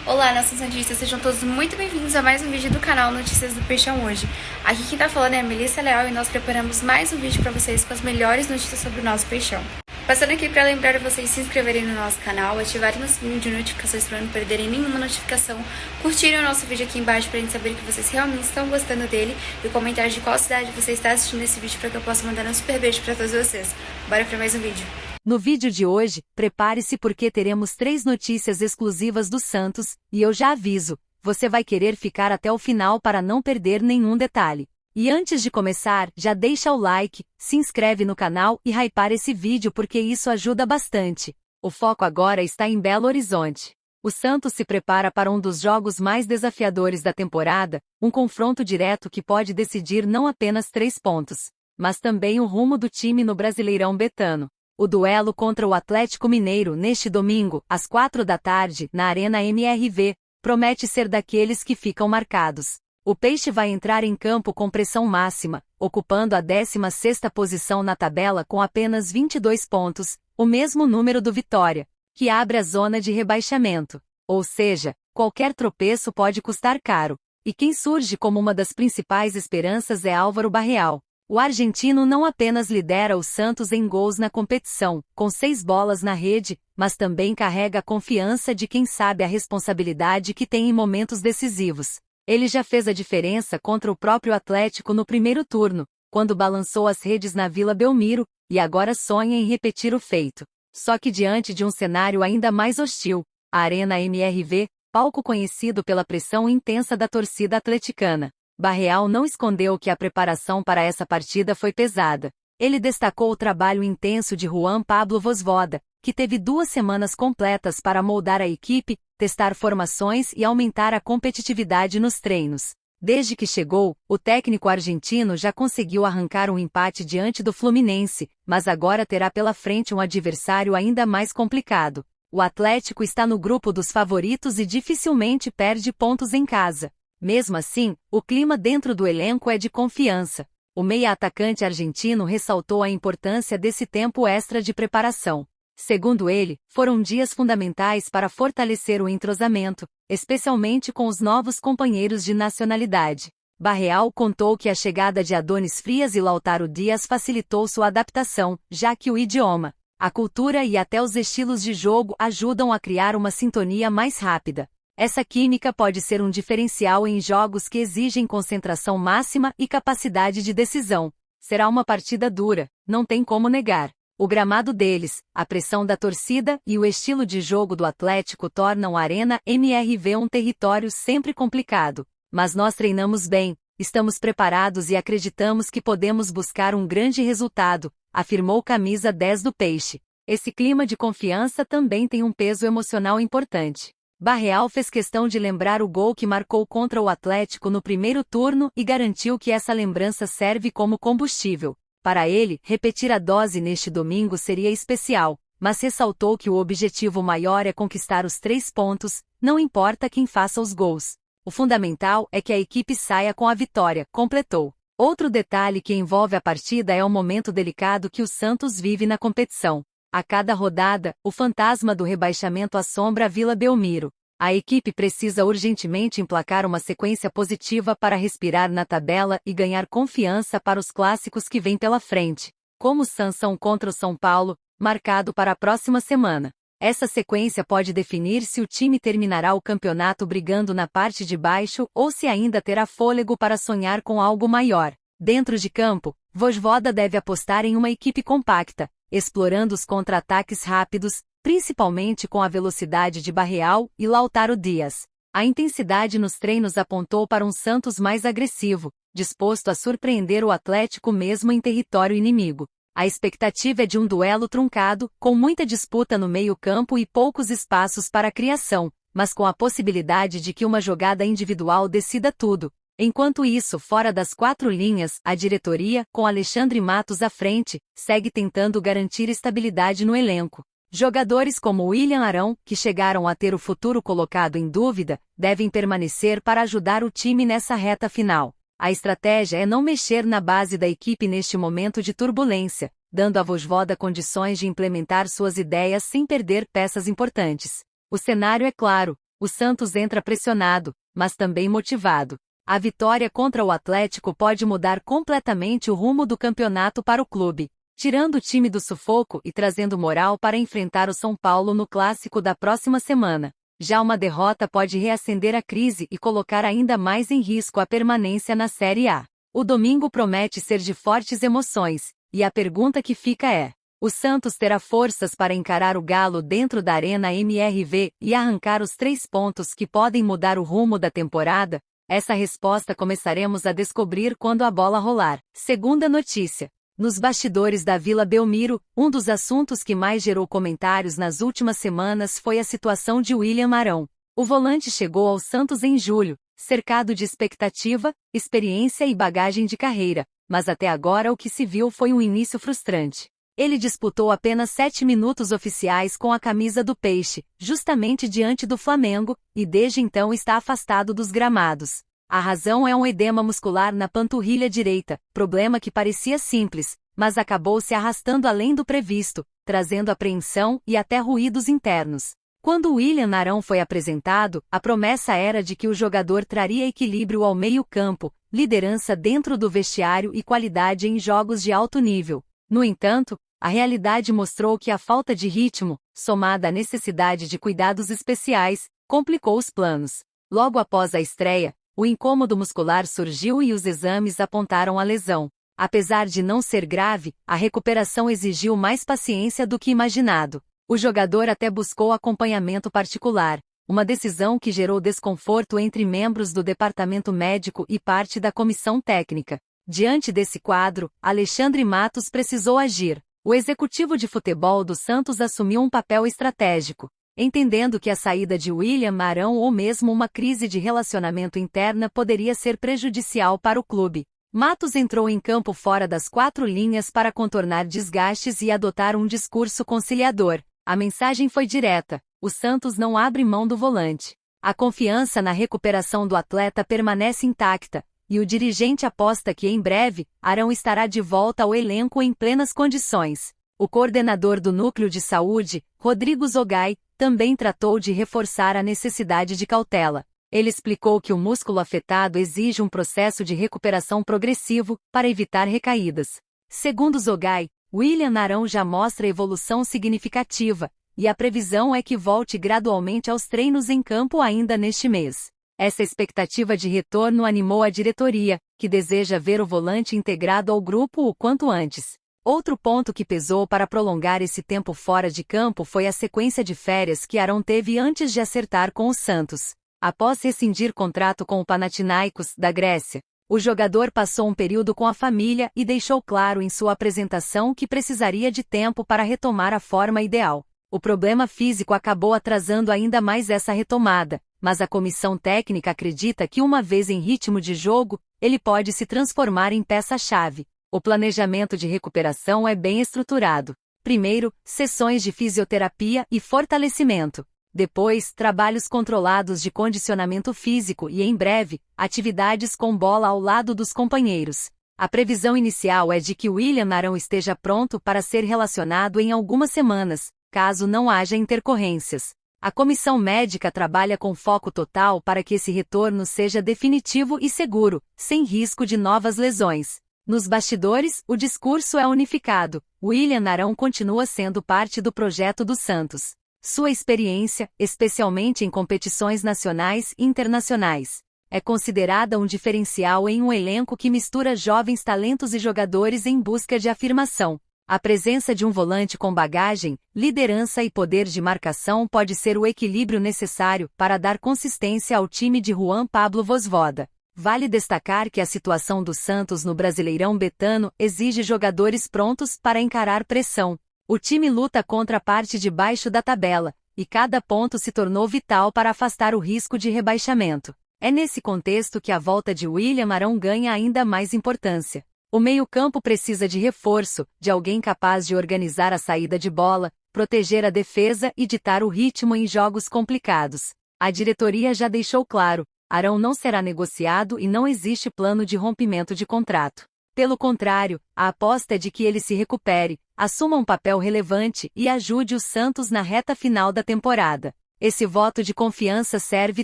Olá, nação santista, sejam todos muito bem-vindos a mais um vídeo do canal Notícias do Peixão hoje. Aqui quem tá falando é a Melissa Leal e nós preparamos mais um vídeo para vocês com as melhores notícias sobre o nosso peixão. Passando aqui para lembrar vocês se inscreverem no nosso canal, ativarem o sininho de notificações para não perderem nenhuma notificação, curtirem o nosso vídeo aqui embaixo para a gente saber que vocês realmente estão gostando dele e comentar de qual cidade você está assistindo esse vídeo para que eu possa mandar um super beijo para todos vocês. Bora para mais um vídeo. No vídeo de hoje, prepare-se porque teremos 3 notícias exclusivas do Santos, e eu já aviso, você vai querer ficar até o final para não perder nenhum detalhe. E antes de começar, já deixa o like, se inscreve no canal e hypar esse vídeo porque isso ajuda bastante. O foco agora está em Belo Horizonte. O Santos se prepara para um dos jogos mais desafiadores da temporada, um confronto direto que pode decidir não apenas 3 pontos, mas também o rumo do time no Brasileirão betano. O duelo contra o Atlético Mineiro neste domingo, às 4 da tarde, na Arena MRV, promete ser daqueles que ficam marcados. O Peixe vai entrar em campo com pressão máxima, ocupando a 16ª posição na tabela com apenas 22 pontos, o mesmo número do Vitória, que abre a zona de rebaixamento. Ou seja, qualquer tropeço pode custar caro. E quem surge como uma das principais esperanças é Álvaro Barreal. O argentino não apenas lidera o Santos em gols na competição, com 6 bolas na rede, mas também carrega a confiança de quem sabe a responsabilidade que tem em momentos decisivos. Ele já fez a diferença contra o próprio Atlético no primeiro turno, quando balançou as redes na Vila Belmiro, e agora sonha em repetir o feito. Só que diante de um cenário ainda mais hostil, a Arena MRV, palco conhecido pela pressão intensa da torcida atleticana. Barreal não escondeu que a preparação para essa partida foi pesada. Ele destacou o trabalho intenso de Juan Pablo Vozvoda, que teve 2 semanas completas para moldar a equipe, testar formações e aumentar a competitividade nos treinos. Desde que chegou, o técnico argentino já conseguiu arrancar um empate diante do Fluminense, mas agora terá pela frente um adversário ainda mais complicado. O Atlético está no grupo dos favoritos e dificilmente perde pontos em casa. Mesmo assim, o clima dentro do elenco é de confiança. O meia-atacante argentino ressaltou a importância desse tempo extra de preparação. Segundo ele, foram dias fundamentais para fortalecer o entrosamento, especialmente com os novos companheiros de nacionalidade. Barreal contou que a chegada de Adonis Frias e Lautaro Dias facilitou sua adaptação, já que o idioma, a cultura e até os estilos de jogo ajudam a criar uma sintonia mais rápida. Essa química pode ser um diferencial em jogos que exigem concentração máxima e capacidade de decisão. Será uma partida dura, não tem como negar. O gramado deles, a pressão da torcida e o estilo de jogo do Atlético tornam a Arena MRV um território sempre complicado. Mas nós treinamos bem, estamos preparados e acreditamos que podemos buscar um grande resultado, afirmou camisa 10 do Peixe. Esse clima de confiança também tem um peso emocional importante. Barreal fez questão de lembrar o gol que marcou contra o Atlético no primeiro turno e garantiu que essa lembrança serve como combustível. Para ele, repetir a dose neste domingo seria especial, mas ressaltou que o objetivo maior é conquistar os 3 pontos, não importa quem faça os gols. O fundamental é que a equipe saia com a vitória, completou. Outro detalhe que envolve a partida é o momento delicado que o Santos vive na competição. A cada rodada, o fantasma do rebaixamento assombra a Vila Belmiro. A equipe precisa urgentemente emplacar uma sequência positiva para respirar na tabela e ganhar confiança para os clássicos que vêm pela frente, como o Sansão contra o São Paulo, marcado para a próxima semana. Essa sequência pode definir se o time terminará o campeonato brigando na parte de baixo ou se ainda terá fôlego para sonhar com algo maior. Dentro de campo, Vozvoda deve apostar em uma equipe compacta, explorando os contra-ataques rápidos, principalmente com a velocidade de Barreal e Lautaro Dias. A intensidade nos treinos apontou para um Santos mais agressivo, disposto a surpreender o Atlético mesmo em território inimigo. A expectativa é de um duelo truncado, com muita disputa no meio-campo e poucos espaços para a criação, mas com a possibilidade de que uma jogada individual decida tudo. Enquanto isso, fora das 4 linhas, a diretoria, com Alexandre Matos à frente, segue tentando garantir estabilidade no elenco. Jogadores como William Arão, que chegaram a ter o futuro colocado em dúvida, devem permanecer para ajudar o time nessa reta final. A estratégia é não mexer na base da equipe neste momento de turbulência, dando a Vozvoda condições de implementar suas ideias sem perder peças importantes. O cenário é claro, O Santos entra pressionado, mas também motivado. A vitória contra o Atlético pode mudar completamente o rumo do campeonato para o clube, tirando o time do sufoco e trazendo moral para enfrentar o São Paulo no clássico da próxima semana. Já uma derrota pode reacender a crise e colocar ainda mais em risco a permanência na Série A. O domingo promete ser de fortes emoções, e a pergunta que fica é: o Santos terá forças para encarar o Galo dentro da Arena MRV e arrancar os 3 pontos que podem mudar o rumo da temporada? Essa resposta começaremos a descobrir quando a bola rolar. Segunda notícia. Nos bastidores da Vila Belmiro, um dos assuntos que mais gerou comentários nas últimas semanas foi a situação de William Arão. O volante chegou ao Santos em julho, cercado de expectativa, experiência e bagagem de carreira, mas até agora o que se viu foi um início frustrante. Ele disputou apenas 7 minutos oficiais com a camisa do Peixe, justamente diante do Flamengo, e desde então está afastado dos gramados. A razão é um edema muscular na panturrilha direita, problema que parecia simples, mas acabou se arrastando além do previsto, trazendo apreensão e até ruídos internos. Quando William Arão foi apresentado, a promessa era de que o jogador traria equilíbrio ao meio-campo, liderança dentro do vestiário e qualidade em jogos de alto nível. No entanto, a realidade mostrou que a falta de ritmo, somada à necessidade de cuidados especiais, complicou os planos. Logo após a estreia, o incômodo muscular surgiu e os exames apontaram a lesão. Apesar de não ser grave, a recuperação exigiu mais paciência do que imaginado. O jogador até buscou acompanhamento particular, uma decisão que gerou desconforto entre membros do departamento médico e parte da comissão técnica. Diante desse quadro, Alexandre Matos precisou agir. O executivo de futebol do Santos assumiu um papel estratégico, entendendo que a saída de William Arão ou mesmo uma crise de relacionamento interna poderia ser prejudicial para o clube. Matos entrou em campo fora das 4 linhas para contornar desgastes e adotar um discurso conciliador. A mensagem foi direta: o Santos não abre mão do volante. A confiança na recuperação do atleta permanece intacta, e o dirigente aposta que em breve, Arão estará de volta ao elenco em plenas condições. O coordenador do Núcleo de Saúde, Rodrigo Zogai, também tratou de reforçar a necessidade de cautela. Ele explicou que o músculo afetado exige um processo de recuperação progressivo, para evitar recaídas. Segundo Zogai, William Arão já mostra evolução significativa, e a previsão é que volte gradualmente aos treinos em campo ainda neste mês. Essa expectativa de retorno animou a diretoria, que deseja ver o volante integrado ao grupo o quanto antes. Outro ponto que pesou para prolongar esse tempo fora de campo foi a sequência de férias que Arão teve antes de acertar com o Santos. Após rescindir contrato com o Panathinaikos, da Grécia, o jogador passou um período com a família e deixou claro em sua apresentação que precisaria de tempo para retomar a forma ideal. O problema físico acabou atrasando ainda mais essa retomada, mas a comissão técnica acredita que uma vez em ritmo de jogo, ele pode se transformar em peça-chave. O planejamento de recuperação é bem estruturado. Primeiro, sessões de fisioterapia e fortalecimento. Depois, trabalhos controlados de condicionamento físico e, em breve, atividades com bola ao lado dos companheiros. A previsão inicial é de que William Arão esteja pronto para ser relacionado em algumas semanas, caso não haja intercorrências. A comissão médica trabalha com foco total para que esse retorno seja definitivo e seguro, sem risco de novas lesões. Nos bastidores, o discurso é unificado. William Arão continua sendo parte do projeto do Santos. Sua experiência, especialmente em competições nacionais e internacionais, é considerada um diferencial em um elenco que mistura jovens talentos e jogadores em busca de afirmação. A presença de um volante com bagagem, liderança e poder de marcação pode ser o equilíbrio necessário para dar consistência ao time de Juan Pablo Vozvoda. Vale destacar que a situação do Santos no Brasileirão Betano exige jogadores prontos para encarar pressão. O time luta contra a parte de baixo da tabela, e cada ponto se tornou vital para afastar o risco de rebaixamento. É nesse contexto que a volta de William Arão ganha ainda mais importância. O meio-campo precisa de reforço, de alguém capaz de organizar a saída de bola, proteger a defesa e ditar o ritmo em jogos complicados. A diretoria já deixou claro: Arão não será negociado e não existe plano de rompimento de contrato. Pelo contrário, a aposta é de que ele se recupere, assuma um papel relevante e ajude o Santos na reta final da temporada. Esse voto de confiança serve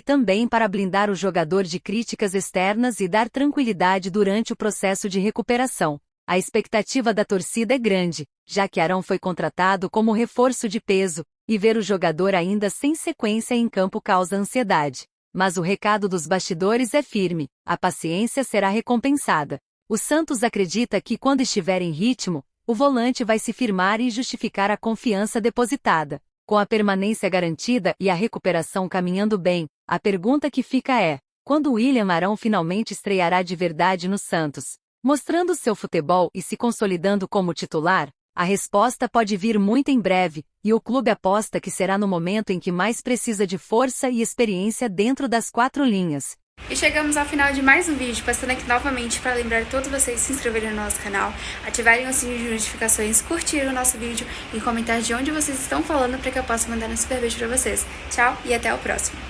também para blindar o jogador de críticas externas e dar tranquilidade durante o processo de recuperação. A expectativa da torcida é grande, já que Arão foi contratado como reforço de peso, e ver o jogador ainda sem sequência em campo causa ansiedade. Mas o recado dos bastidores é firme: a paciência será recompensada. O Santos acredita que, quando estiver em ritmo, o volante vai se firmar e justificar a confiança depositada. Com a permanência garantida e a recuperação caminhando bem, a pergunta que fica é: quando William Arão finalmente estreará de verdade no Santos? Mostrando seu futebol e se consolidando como titular? A resposta pode vir muito em breve, e o clube aposta que será no momento em que mais precisa de força e experiência dentro das 4 linhas. E chegamos ao final de mais um vídeo, passando aqui novamente para lembrar todos vocês de se inscreverem no nosso canal, ativarem o sininho de notificações, curtirem o nosso vídeo e comentar de onde vocês estão falando para que eu possa mandar um super beijo para vocês. Tchau e até o próximo!